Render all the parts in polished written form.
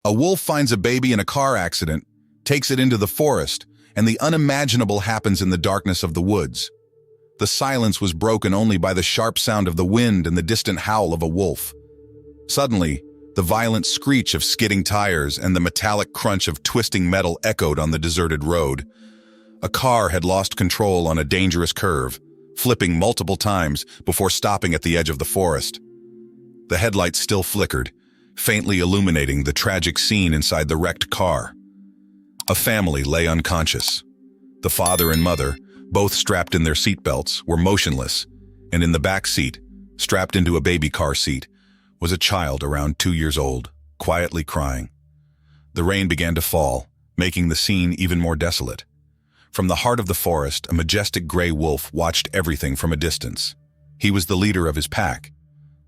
A wolf finds a baby in a car accident, takes it into the forest, and the unimaginable happens in the darkness of the woods. The silence was broken only by the sharp sound of the wind and the distant howl of a wolf. Suddenly, the violent screech of skidding tires and the metallic crunch of twisting metal echoed on the deserted road. A car had lost control on a dangerous curve, flipping multiple times before stopping at the edge of the forest. The headlights still flickered, faintly illuminating the tragic scene inside the wrecked car. A family lay unconscious. The father and mother, both strapped in their seatbelts, were motionless, and in the back seat, strapped into a baby car seat, was a child around 2 years old, quietly crying. The rain began to fall, making the scene even more desolate. From the heart of the forest, a majestic gray wolf watched everything from a distance. He was the leader of his pack,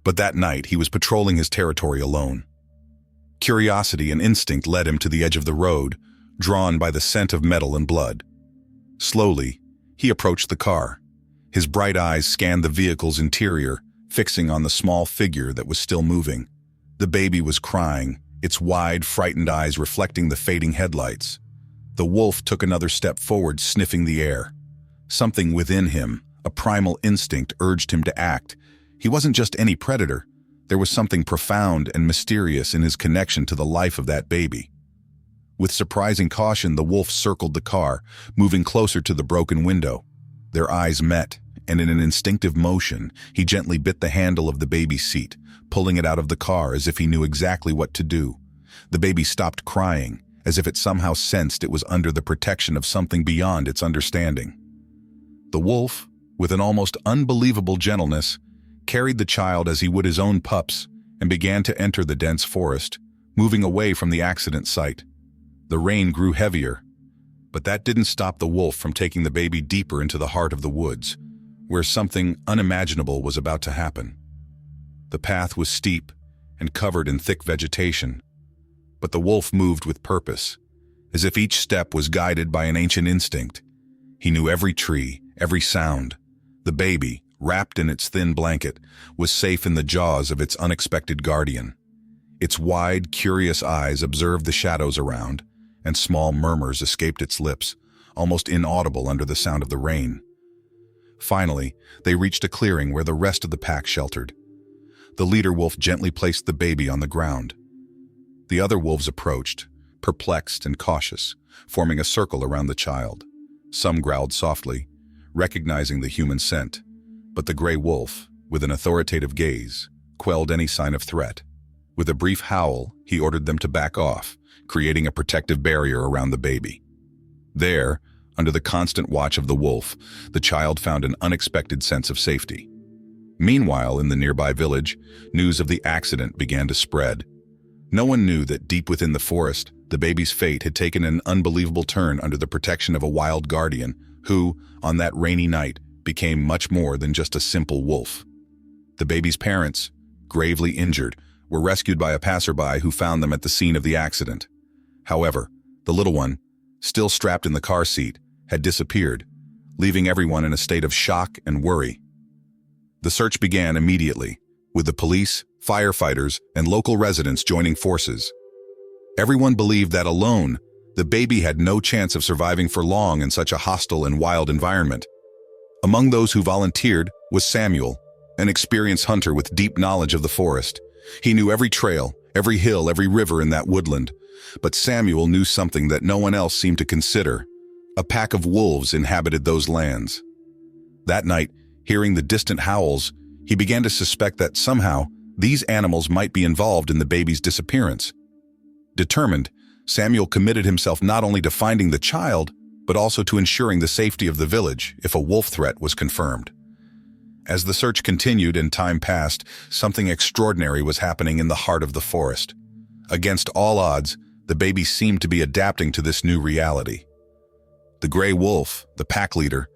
but that night he was patrolling his territory alone. Curiosity and instinct led him to the edge of the road, drawn by the scent of metal and blood. Slowly, he approached the car. His bright eyes scanned the vehicle's interior, fixing on the small figure that was still moving. The baby was crying, its wide, frightened eyes reflecting the fading headlights. The wolf took another step forward, sniffing the air. Something within him, a primal instinct, urged him to act. He wasn't just any predator. There was something profound and mysterious in his connection to the life of that baby. With surprising caution, the wolf circled the car, moving closer to the broken window. Their eyes met, and in an instinctive motion, he gently bit the handle of the baby's seat, pulling it out of the car as if he knew exactly what to do. The baby stopped crying, as if it somehow sensed it was under the protection of something beyond its understanding. The wolf, with an almost unbelievable gentleness, carried the child as he would his own pups and began to enter the dense forest, moving away from the accident site. The rain grew heavier, but that didn't stop the wolf from taking the baby deeper into the heart of the woods, where something unimaginable was about to happen. The path was steep and covered in thick vegetation, but the wolf moved with purpose, as if each step was guided by an ancient instinct. He knew every tree, every sound. The baby, wrapped in its thin blanket, was safe in the jaws of its unexpected guardian. Its wide, curious eyes observed the shadows around, and small murmurs escaped its lips, almost inaudible under the sound of the rain. Finally, they reached a clearing where the rest of the pack sheltered. The leader wolf gently placed the baby on the ground. The other wolves approached, perplexed and cautious, forming a circle around the child. Some growled softly, recognizing the human scent, but the gray wolf, with an authoritative gaze, quelled any sign of threat. With a brief howl, he ordered them to back off, creating a protective barrier around the baby. There, under the constant watch of the wolf, the child found an unexpected sense of safety. Meanwhile, in the nearby village, news of the accident began to spread. No one knew that deep within the forest, the baby's fate had taken an unbelievable turn under the protection of a wild guardian who, on that rainy night, became much more than just a simple wolf. The baby's parents, gravely injured, were rescued by a passerby who found them at the scene of the accident. However, the little one, still strapped in the car seat, had disappeared, leaving everyone in a state of shock and worry. The search began immediately, with the police, firefighters, and local residents joining forces. Everyone believed that alone, the baby had no chance of surviving for long in such a hostile and wild environment. Among those who volunteered was Samuel, an experienced hunter with deep knowledge of the forest. He knew every trail, every hill, every river in that woodland. But Samuel knew something that no one else seemed to consider. A pack of wolves inhabited those lands. That night, hearing the distant howls, he began to suspect that somehow these animals might be involved in the baby's disappearance. Determined, Samuel committed himself not only to finding the child, but also to ensuring the safety of the village if a wolf threat was confirmed. As the search continued and time passed, something extraordinary was happening in the heart of the forest. Against all odds, the baby seemed to be adapting to this new reality. The gray wolf, the pack leader,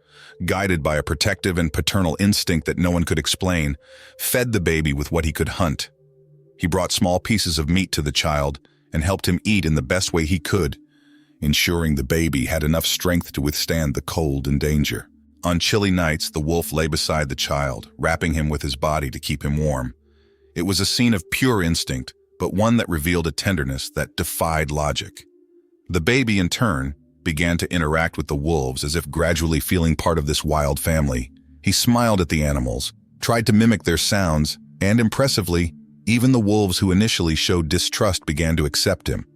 guided by a protective and paternal instinct that no one could explain, fed the baby with what he could hunt. He brought small pieces of meat to the child and helped him eat in the best way he could, ensuring the baby had enough strength to withstand the cold and danger. On chilly nights, the wolf lay beside the child, wrapping him with his body to keep him warm. It was a scene of pure instinct, but one that revealed a tenderness that defied logic. The baby, in turn, began to interact with the wolves as if gradually feeling part of this wild family. He smiled at the animals, tried to mimic their sounds, and impressively, even the wolves who initially showed distrust began to accept him.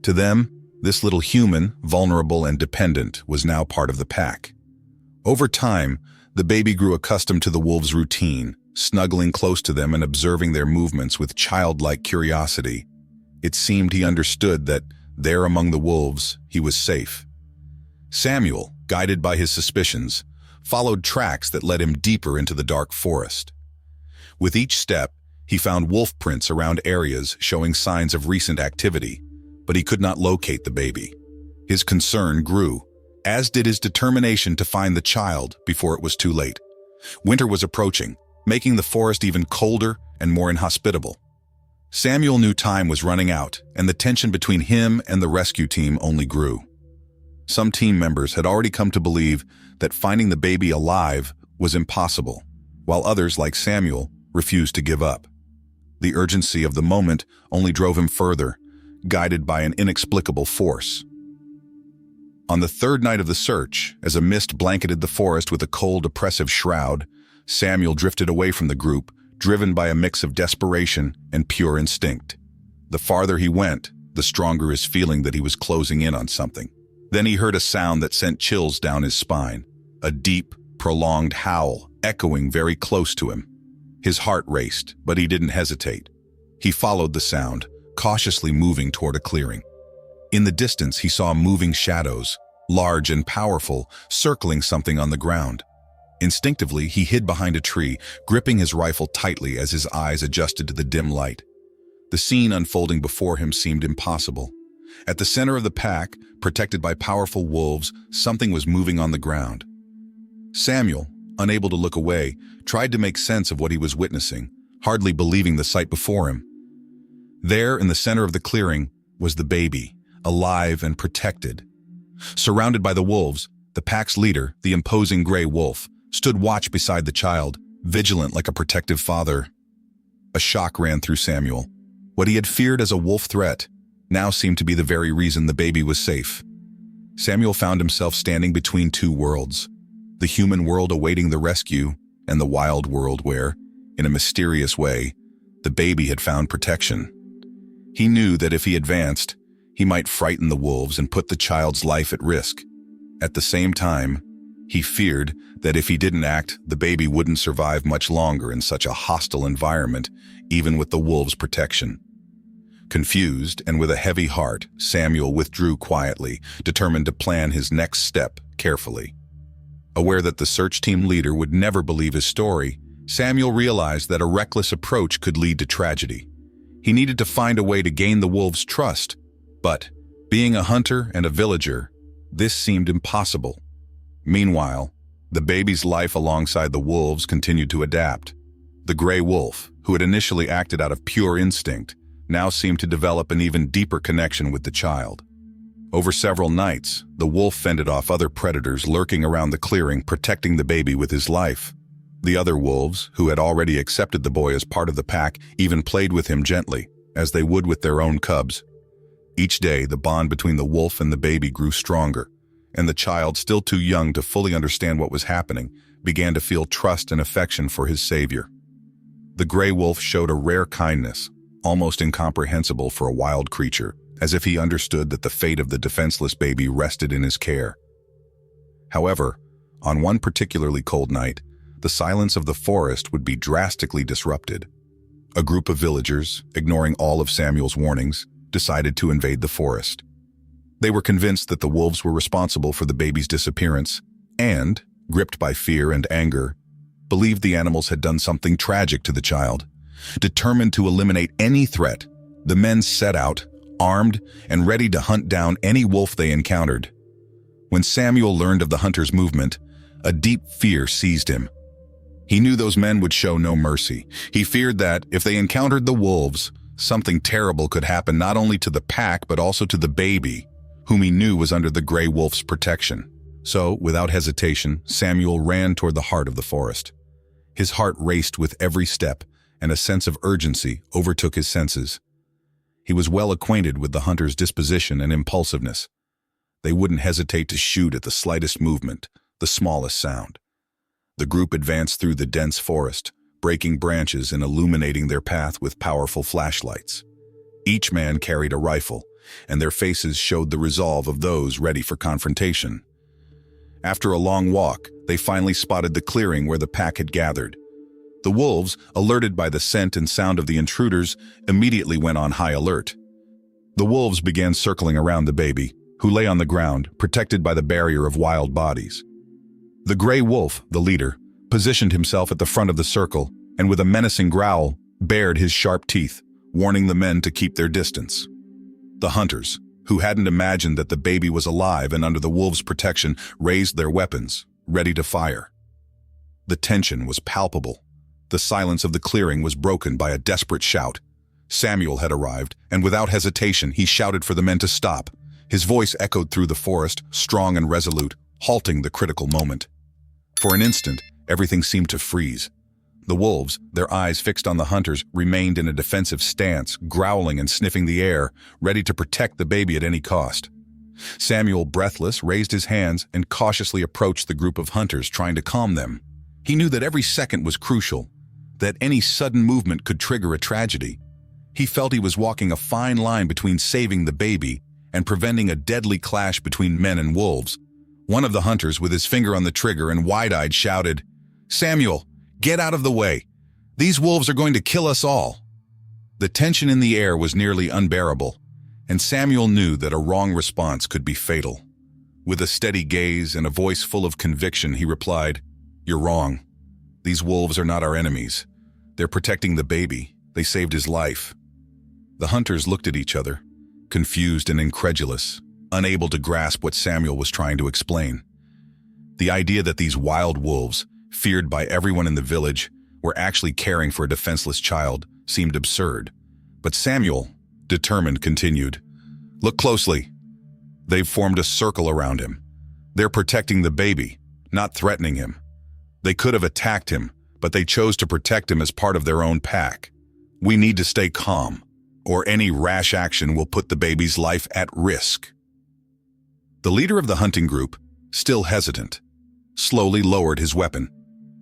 To them, this little human, vulnerable and dependent, was now part of the pack. Over time, the baby grew accustomed to the wolves' routine, snuggling close to them and observing their movements with childlike curiosity. It seemed he understood that, there among the wolves, he was safe. Samuel, guided by his suspicions, followed tracks that led him deeper into the dark forest. With each step, he found wolf prints around areas showing signs of recent activity, but he could not locate the baby. His concern grew, as did his determination to find the child before it was too late. Winter was approaching, making the forest even colder and more inhospitable. Samuel knew time was running out, and the tension between him and the rescue team only grew. Some team members had already come to believe that finding the baby alive was impossible, while others, like Samuel, refused to give up. The urgency of the moment only drove him further, guided by an inexplicable force. On the third night of the search, as a mist blanketed the forest with a cold, oppressive shroud, Samuel drifted away from the group, driven by a mix of desperation and pure instinct. The farther he went, the stronger his feeling that he was closing in on something. Then he heard a sound that sent chills down his spine, a deep, prolonged howl echoing very close to him. His heart raced, but he didn't hesitate. He followed the sound, cautiously moving toward a clearing. In the distance, he saw moving shadows, large and powerful, circling something on the ground. Instinctively, he hid behind a tree, gripping his rifle tightly as his eyes adjusted to the dim light. The scene unfolding before him seemed impossible. At the center of the pack, protected by powerful wolves, something was moving on the ground. Samuel, unable to look away, tried to make sense of what he was witnessing, hardly believing the sight before him. There, in the center of the clearing, was the baby, alive and protected. Surrounded by the wolves, the pack's leader, the imposing gray wolf, stood watch beside the child, vigilant like a protective father. A shock ran through Samuel. What he had feared as a wolf threat now seemed to be the very reason the baby was safe. Samuel found himself standing between two worlds, the human world awaiting the rescue and the wild world where, in a mysterious way, the baby had found protection. He knew that if he advanced, he might frighten the wolves and put the child's life at risk. At the same time, he feared that if he didn't act, the baby wouldn't survive much longer in such a hostile environment, even with the wolves' protection. Confused and with a heavy heart, Samuel withdrew quietly, determined to plan his next step carefully. Aware that the search team leader would never believe his story, Samuel realized that a reckless approach could lead to tragedy. He needed to find a way to gain the wolves' trust, but, being a hunter and a villager, this seemed impossible. Meanwhile, the baby's life alongside the wolves continued to adapt. The gray wolf, who had initially acted out of pure instinct, now seemed to develop an even deeper connection with the child. Over several nights, the wolf fended off other predators lurking around the clearing, protecting the baby with his life. The other wolves, who had already accepted the boy as part of the pack, even played with him gently, as they would with their own cubs. Each day, the bond between the wolf and the baby grew stronger, and the child, still too young to fully understand what was happening, began to feel trust and affection for his savior. The gray wolf showed a rare kindness, almost incomprehensible for a wild creature, as if he understood that the fate of the defenseless baby rested in his care. However, on one particularly cold night, the silence of the forest would be drastically disrupted. A group of villagers, ignoring all of Samuel's warnings, decided to invade the forest. They were convinced that the wolves were responsible for the baby's disappearance and, gripped by fear and anger, believed the animals had done something tragic to the child. Determined to eliminate any threat, the men set out, armed and ready to hunt down any wolf they encountered. When Samuel learned of the hunters' movement, a deep fear seized him. He knew those men would show no mercy. He feared that, if they encountered the wolves, something terrible could happen not only to the pack but also to the baby, whom he knew was under the gray wolf's protection. So, without hesitation, Samuel ran toward the heart of the forest. His heart raced with every step, and a sense of urgency overtook his senses. He was well acquainted with the hunter's disposition and impulsiveness. They wouldn't hesitate to shoot at the slightest movement, the smallest sound. The group advanced through the dense forest, breaking branches and illuminating their path with powerful flashlights. Each man carried a rifle, and their faces showed the resolve of those ready for confrontation. After a long walk, they finally spotted the clearing where the pack had gathered. The wolves, alerted by the scent and sound of the intruders, immediately went on high alert. The wolves began circling around the baby, who lay on the ground, protected by the barrier of wild bodies. The gray wolf, the leader, positioned himself at the front of the circle and with a menacing growl, bared his sharp teeth, warning the men to keep their distance. The hunters, who hadn't imagined that the baby was alive and under the wolves' protection, raised their weapons, ready to fire. The tension was palpable. The silence of the clearing was broken by a desperate shout. Samuel had arrived, and without hesitation, he shouted for the men to stop. His voice echoed through the forest, strong and resolute, halting the critical moment. For an instant, everything seemed to freeze. The wolves, their eyes fixed on the hunters, remained in a defensive stance, growling and sniffing the air, ready to protect the baby at any cost. Samuel, breathless, raised his hands and cautiously approached the group of hunters, trying to calm them. He knew that every second was crucial, that any sudden movement could trigger a tragedy. He felt he was walking a fine line between saving the baby and preventing a deadly clash between men and wolves. One of the hunters, with his finger on the trigger and wide-eyed, shouted, "Samuel, get out of the way. These wolves are going to kill us all." The tension in the air was nearly unbearable, and Samuel knew that a wrong response could be fatal. With a steady gaze and a voice full of conviction, he replied, "You're wrong. These wolves are not our enemies. They're protecting the baby. They saved his life." The hunters looked at each other, confused and incredulous, unable to grasp what Samuel was trying to explain. The idea that these wild wolves, feared by everyone in the village, were actually caring for a defenseless child seemed absurd. But Samuel, determined, continued, "Look closely. They've formed a circle around him. They're protecting the baby, not threatening him. They could have attacked him, but they chose to protect him as part of their own pack. We need to stay calm, or any rash action will put the baby's life at risk." The leader of the hunting group, still hesitant, slowly lowered his weapon,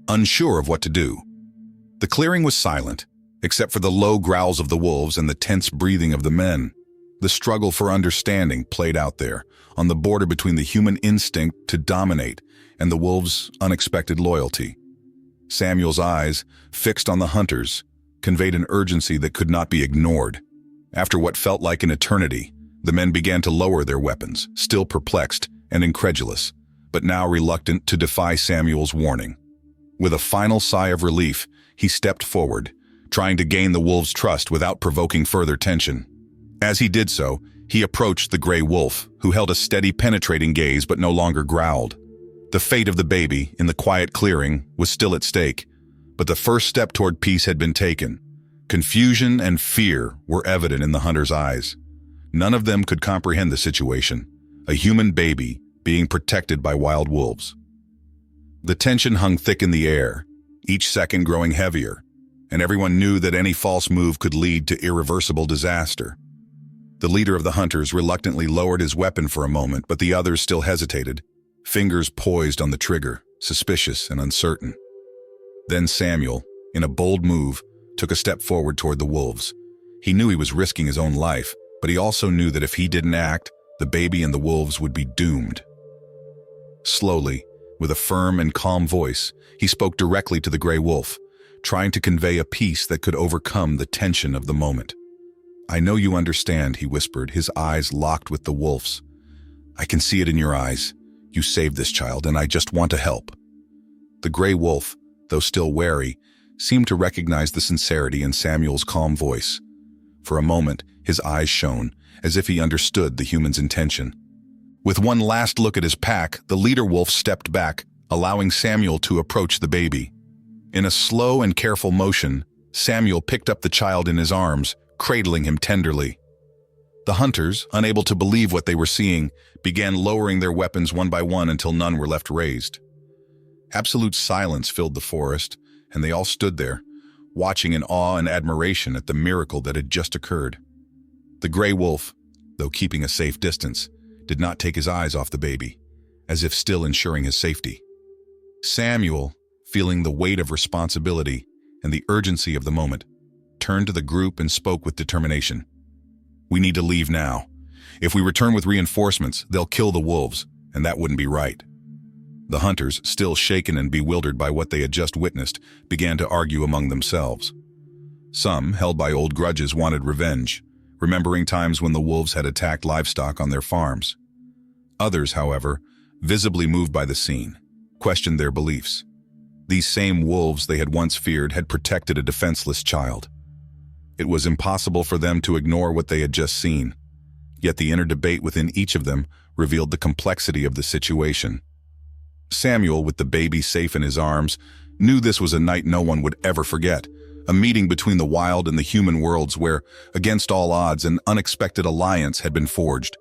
unsure of what to do. The clearing was silent, except for the low growls of the wolves and the tense breathing of the men. The struggle for understanding played out there, on the border between the human instinct to dominate and the wolves' unexpected loyalty. Samuel's eyes, fixed on the hunters, conveyed an urgency that could not be ignored. After what felt like an eternity, the men began to lower their weapons, still perplexed and incredulous, but now reluctant to defy Samuel's warning. With a final sigh of relief, he stepped forward, trying to gain the wolves' trust without provoking further tension. As he did so, he approached the gray wolf, who held a steady, penetrating gaze but no longer growled. The fate of the baby, in the quiet clearing, was still at stake, but the first step toward peace had been taken. Confusion and fear were evident in the hunters' eyes. None of them could comprehend the situation, a human baby being protected by wild wolves. The tension hung thick in the air, each second growing heavier, and everyone knew that any false move could lead to irreversible disaster. The leader of the hunters reluctantly lowered his weapon for a moment, but the others still hesitated, fingers poised on the trigger, suspicious and uncertain. Then Samuel, in a bold move, took a step forward toward the wolves. He knew he was risking his own life, but he also knew that if he didn't act, the baby and the wolves would be doomed. Slowly, with a firm and calm voice, he spoke directly to the gray wolf, trying to convey a peace that could overcome the tension of the moment. "I know you understand," he whispered, his eyes locked with the wolf's. "I can see it in your eyes. You saved this child, and I just want to help." The gray wolf, though still wary, seemed to recognize the sincerity in Samuel's calm voice. For a moment, his eyes shone, as if he understood the human's intention. With one last look at his pack, the leader wolf stepped back, allowing Samuel to approach the baby. In a slow and careful motion, Samuel picked up the child in his arms, cradling him tenderly. The hunters, unable to believe what they were seeing, began lowering their weapons one by one until none were left raised. Absolute silence filled the forest, and they all stood there, watching in awe and admiration at the miracle that had just occurred. The gray wolf, though keeping a safe distance, did not take his eyes off the baby, as if still ensuring his safety. Samuel, feeling the weight of responsibility and the urgency of the moment, turned to the group and spoke with determination. "We need to leave now. If we return with reinforcements, they'll kill the wolves, and that wouldn't be right." The hunters, still shaken and bewildered by what they had just witnessed, began to argue among themselves. Some, held by old grudges, wanted revenge, remembering times when the wolves had attacked livestock on their farms. Others, however, visibly moved by the scene, questioned their beliefs. These same wolves they had once feared had protected a defenseless child. It was impossible for them to ignore what they had just seen. Yet the inner debate within each of them revealed the complexity of the situation. Samuel, with the baby safe in his arms, knew this was a night no one would ever forget, a meeting between the wild and the human worlds where, against all odds, an unexpected alliance had been forged.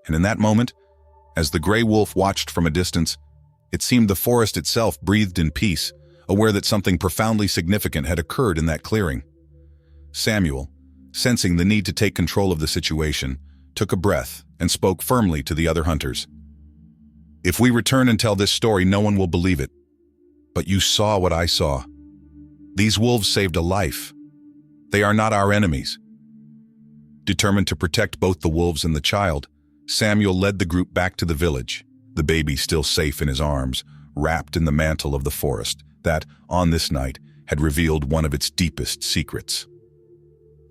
And in that moment, as the gray wolf watched from a distance, it seemed the forest itself breathed in peace, aware that something profoundly significant had occurred in that clearing. Samuel, sensing the need to take control of the situation, took a breath and spoke firmly to the other hunters. "If we return and tell this story, no one will believe it. But you saw what I saw. These wolves saved a life. They are not our enemies." Determined to protect both the wolves and the child, Samuel led the group back to the village, the baby still safe in his arms, wrapped in the mantle of the forest that, on this night, had revealed one of its deepest secrets.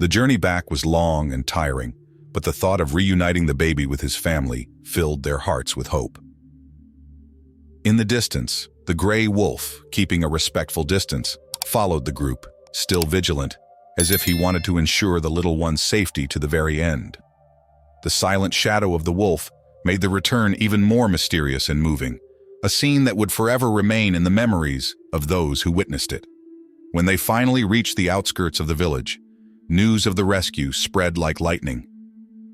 The journey back was long and tiring, but the thought of reuniting the baby with his family filled their hearts with hope. In the distance, the gray wolf, keeping a respectful distance, followed the group, still vigilant, as if he wanted to ensure the little one's safety to the very end. The silent shadow of the wolf made the return even more mysterious and moving, a scene that would forever remain in the memories of those who witnessed it. When they finally reached the outskirts of the village, news of the rescue spread like lightning.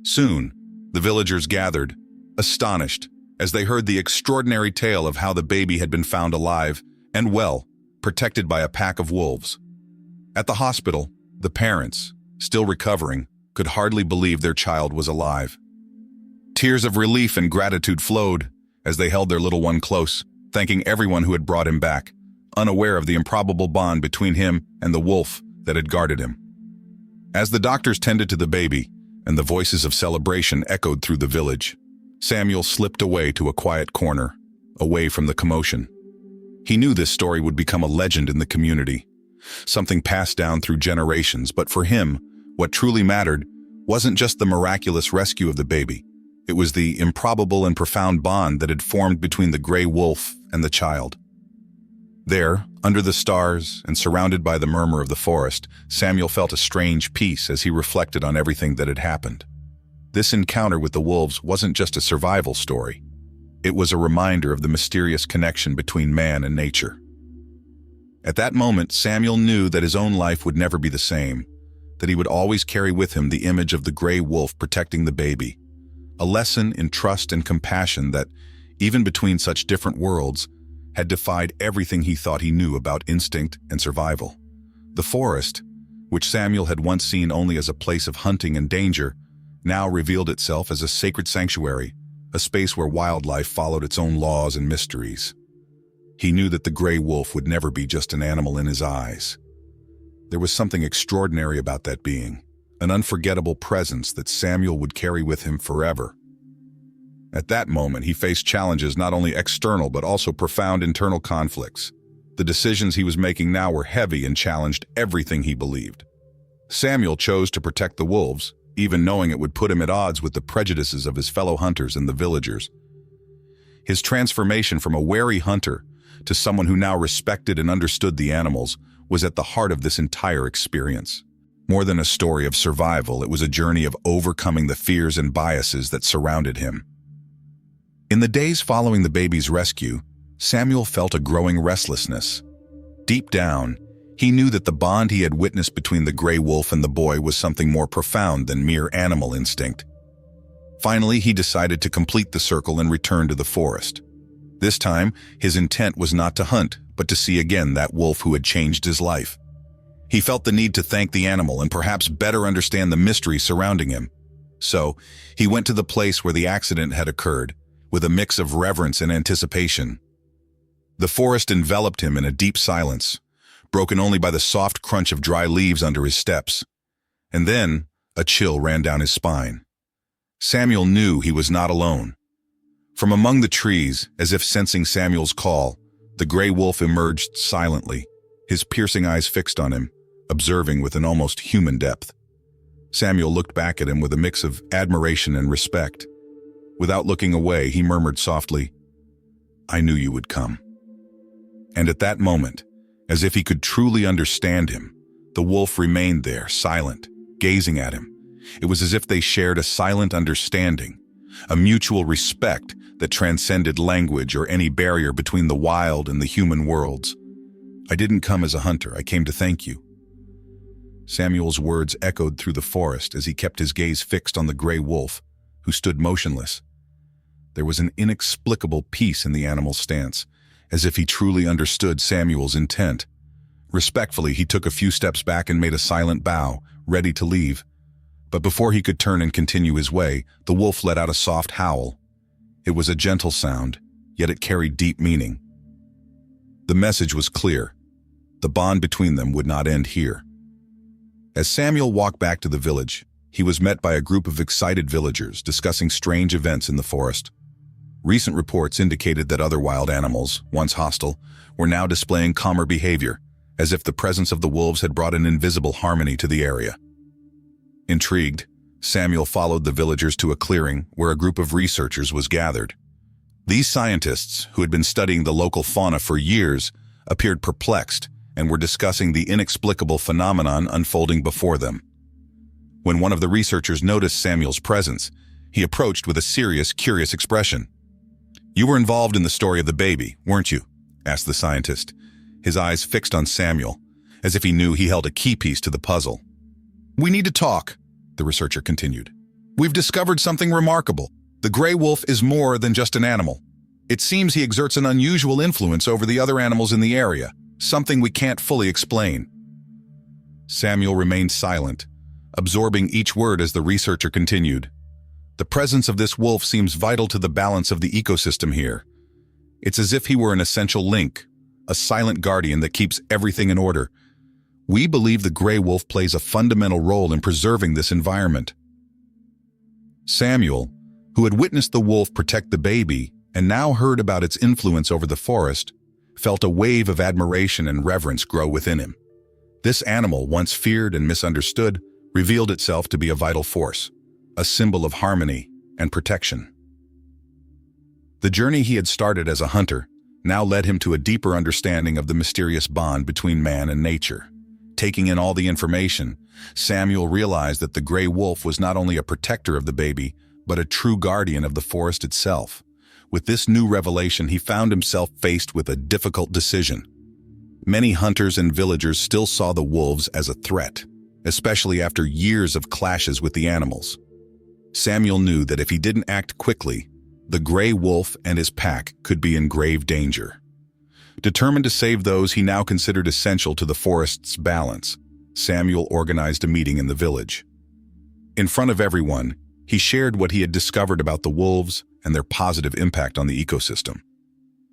Soon, the villagers gathered, astonished, as they heard the extraordinary tale of how the baby had been found alive and well, protected by a pack of wolves. At the hospital, the parents, still recovering, could hardly believe their child was alive. Tears of relief and gratitude flowed as they held their little one close, thanking everyone who had brought him back, unaware of the improbable bond between him and the wolf that had guarded him. As the doctors tended to the baby, and the voices of celebration echoed through the village, Samuel slipped away to a quiet corner, away from the commotion. He knew this story would become a legend in the community, something passed down through generations, but for him, what truly mattered wasn't just the miraculous rescue of the baby. It was the improbable and profound bond that had formed between the gray wolf and the child. There, under the stars and surrounded by the murmur of the forest, Samuel felt a strange peace as he reflected on everything that had happened. This encounter with the wolves wasn't just a survival story. It was a reminder of the mysterious connection between man and nature. At that moment, Samuel knew that his own life would never be the same, that he would always carry with him the image of the gray wolf protecting the baby, a lesson in trust and compassion that, even between such different worlds, had defied everything he thought he knew about instinct and survival. The forest, which Samuel had once seen only as a place of hunting and danger, now revealed itself as a sacred sanctuary, a space where wildlife followed its own laws and mysteries. He knew that the gray wolf would never be just an animal in his eyes. There was something extraordinary about that being, an unforgettable presence that Samuel would carry with him forever. At that moment, he faced challenges not only external but also profound internal conflicts. The decisions he was making now were heavy and challenged everything he believed. Samuel chose to protect the wolves, even knowing it would put him at odds with the prejudices of his fellow hunters and the villagers. His transformation from a wary hunter to someone who now respected and understood the animals was at the heart of this entire experience. More than a story of survival, it was a journey of overcoming the fears and biases that surrounded him. In the days following the baby's rescue, Samuel felt a growing restlessness. Deep down, he knew that the bond he had witnessed between the gray wolf and the boy was something more profound than mere animal instinct. Finally, he decided to complete the circle and return to the forest. This time, his intent was not to hunt, but to see again that wolf who had changed his life. He felt the need to thank the animal and perhaps better understand the mystery surrounding him. So, he went to the place where the accident had occurred, with a mix of reverence and anticipation. The forest enveloped him in a deep silence, broken only by the soft crunch of dry leaves under his steps. And then, a chill ran down his spine. Samuel knew he was not alone. From among the trees, as if sensing Samuel's call, the gray wolf emerged silently, his piercing eyes fixed on him, observing with an almost human depth. Samuel looked back at him with a mix of admiration and respect. Without looking away, he murmured softly, "I knew you would come." And at that moment, as if he could truly understand him, the wolf remained there, silent, gazing at him. It was as if they shared a silent understanding, a mutual respect that transcended language or any barrier between the wild and the human worlds. "I didn't come as a hunter, I came to thank you." Samuel's words echoed through the forest as he kept his gaze fixed on the gray wolf, who stood motionless. There was an inexplicable peace in the animal's stance, as if he truly understood Samuel's intent. Respectfully, he took a few steps back and made a silent bow, ready to leave. But before he could turn and continue his way, the wolf let out a soft howl. It was a gentle sound, yet it carried deep meaning. The message was clear. The bond between them would not end here. As Samuel walked back to the village, he was met by a group of excited villagers discussing strange events in the forest. Recent reports indicated that other wild animals, once hostile, were now displaying calmer behavior, as if the presence of the wolves had brought an invisible harmony to the area. Intrigued, Samuel followed the villagers to a clearing where a group of researchers was gathered. These scientists, who had been studying the local fauna for years, appeared perplexed and were discussing the inexplicable phenomenon unfolding before them. When one of the researchers noticed Samuel's presence, he approached with a serious, curious expression. "You were involved in the story of the baby, weren't you?" asked the scientist, his eyes fixed on Samuel, as if he knew he held a key piece to the puzzle. "We need to talk," the researcher continued. "We've discovered something remarkable. The gray wolf is more than just an animal. It seems he exerts an unusual influence over the other animals in the area, something we can't fully explain." Samuel remained silent, absorbing each word as the researcher continued. "The presence of this wolf seems vital to the balance of the ecosystem here. It's as if he were an essential link, a silent guardian that keeps everything in order. We believe the gray wolf plays a fundamental role in preserving this environment." Samuel, who had witnessed the wolf protect the baby and now heard about its influence over the forest, felt a wave of admiration and reverence grow within him. This animal, once feared and misunderstood, revealed itself to be a vital force, a symbol of harmony and protection. The journey he had started as a hunter now led him to a deeper understanding of the mysterious bond between man and nature. Taking in all the information, Samuel realized that the gray wolf was not only a protector of the baby, but a true guardian of the forest itself. With this new revelation, he found himself faced with a difficult decision. Many hunters and villagers still saw the wolves as a threat, especially after years of clashes with the animals. Samuel knew that if he didn't act quickly, the gray wolf and his pack could be in grave danger. Determined to save those he now considered essential to the forest's balance, Samuel organized a meeting in the village. In front of everyone, he shared what he had discovered about the wolves and their positive impact on the ecosystem.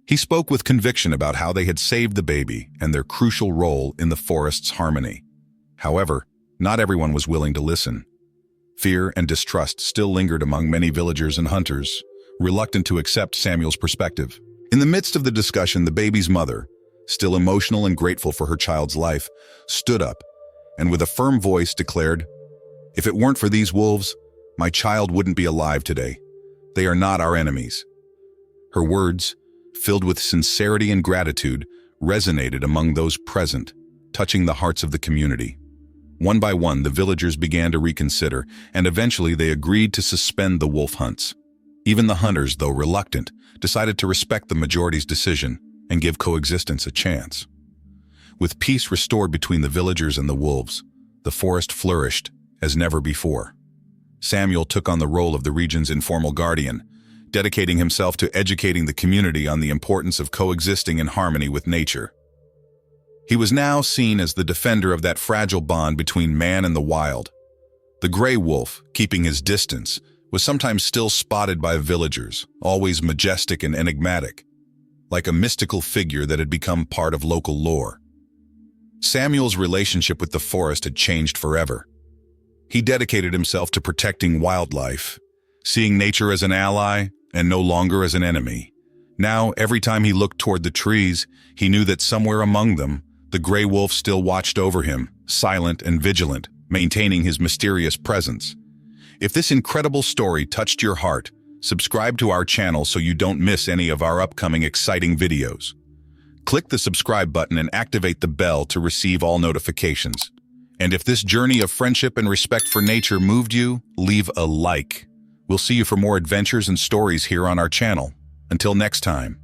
He spoke with conviction about how they had saved the baby and their crucial role in the forest's harmony. However, not everyone was willing to listen. Fear and distrust still lingered among many villagers and hunters, reluctant to accept Samuel's perspective. In the midst of the discussion, the baby's mother, still emotional and grateful for her child's life, stood up and with a firm voice declared, "If it weren't for these wolves, my child wouldn't be alive today. They are not our enemies." Her words, filled with sincerity and gratitude, resonated among those present, touching the hearts of the community. One by one, the villagers began to reconsider, and eventually they agreed to suspend the wolf hunts. Even the hunters, though reluctant, decided to respect the majority's decision and give coexistence a chance. With peace restored between the villagers and the wolves, the forest flourished as never before. Samuel took on the role of the region's informal guardian, dedicating himself to educating the community on the importance of coexisting in harmony with nature. He was now seen as the defender of that fragile bond between man and the wild. The gray wolf, keeping his distance, was sometimes still spotted by villagers, always majestic and enigmatic, like a mystical figure that had become part of local lore. Samuel's relationship with the forest had changed forever. He dedicated himself to protecting wildlife, seeing nature as an ally and no longer as an enemy. Now, every time he looked toward the trees, he knew that somewhere among them, the gray wolf still watched over him, silent and vigilant, maintaining his mysterious presence. If this incredible story touched your heart, subscribe to our channel so you don't miss any of our upcoming exciting videos. Click the subscribe button and activate the bell to receive all notifications. And if this journey of friendship and respect for nature moved you, leave a like. We'll see you for more adventures and stories here on our channel. Until next time.